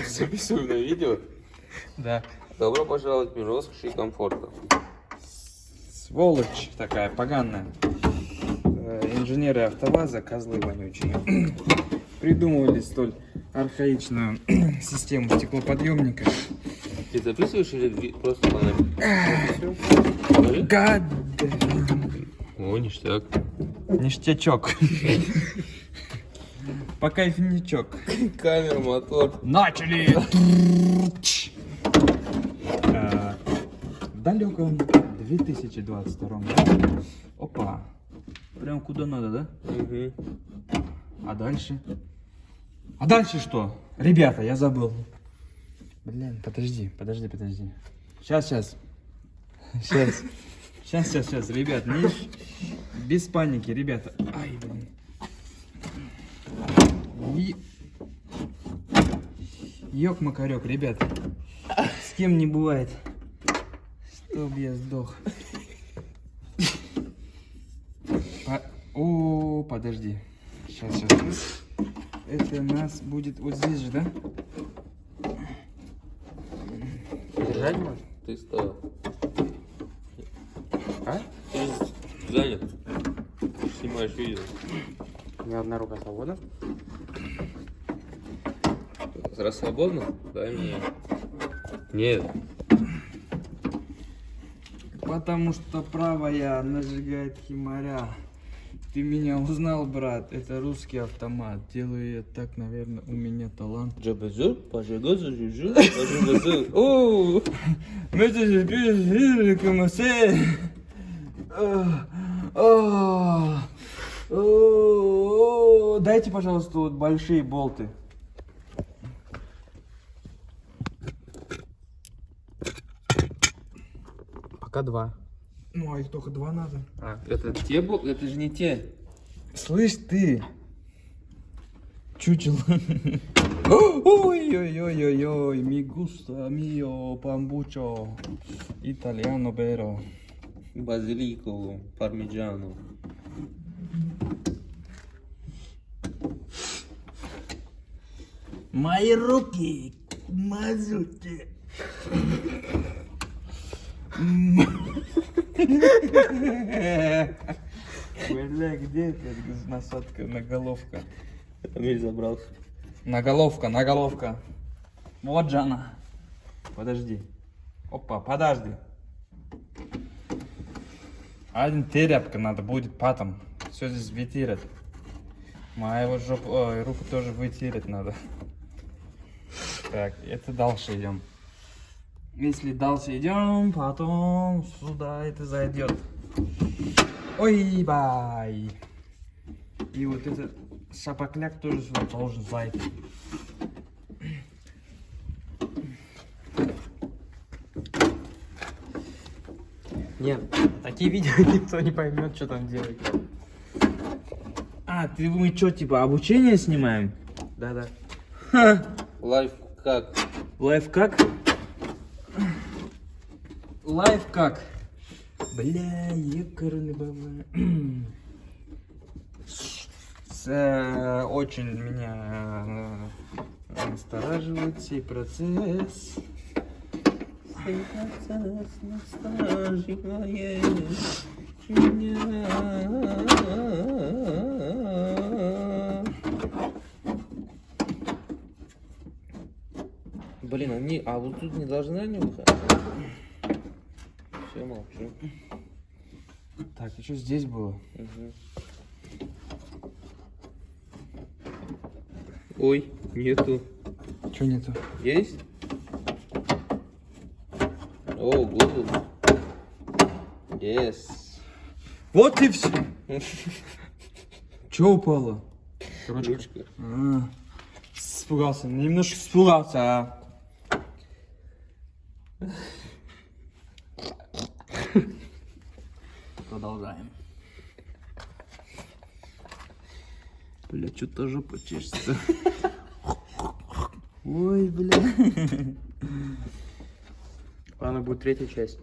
Записываем на видео. Да. Добро пожаловать в мир роскоши и комфорта. Сволочь такая поганая. Инженеры АвтоВАЗа, козлы вонючие, придумывали столь архаичную систему стеклоподъемника. Ты записываешь или просто фонарик? Гад! О, ништяк. Ништячок. По кайфничок. Камера, мотор. Начали! В далеком 2022 году. Опа. Прям куда надо, да? Угу. А дальше? А дальше что? Ребята, я забыл. Блин, подожди. Сейчас. Ребят, без паники, ребята. Ай, блин. Ёк-макарёк, ребята. С кем не бывает. Чтоб я сдох. О, подожди. Сейчас. Это у нас будет вот здесь же, да? Держать можно? Ты стоял. А? Ты занят. Снимаешь видео. У меня одна рука свободна. Раз свободно, дай мне. Нет. Потому что правая нажигает химаря. Ты меня узнал, брат? Это русский автомат. Делаю я так, наверное, у меня талант. Джабазу, пожигазу, жужу, пожигазу. Оу! Мы же пили комусе. Дайте, пожалуйста, вот большие болты. Пока два. Ну, а их только два надо. А, это те был? Это же не те. Слышь ты, чучело. Ой-ой-ой-ой-ой, ми густо, мио, памбучо, итальяно беро. Базилику, пармиджану. Мои руки, мазуте. Бля, где эта насадка, наголовка? Амиль забрался. Наголовка. Вот же она. Подожди. Опа, подожди. Один тряпка надо будет потом. Все здесь вытирать. Мою жопу, ой, руку тоже вытирать надо. Так, это дальше идем. Если дальше идем, потом сюда это зайдет. Ой, бай. И вот этот шапокляк тоже сюда должен зайти. Нет, такие видео никто не поймет, что там делать. А, ты мы что, типа обучение снимаем? Да-да. Лайфхак. Лайфхак? Лайфхак. Бля, ёкарный баба. Очень меня настораживает сей процесс. Сей процесс настораживает меня. Блин, а вот тут не должны они выходить? Все, молчу. Так, и что здесь было? Угу. Ой, нету. Что нету? Есть? О, Google. Yes. Вот и все. Че упало? Ручка. Испугался, немножко испугался, а. Продолжаем. Бля, что-то жопа чешется. Ой, бля. Ладно, будет третья часть.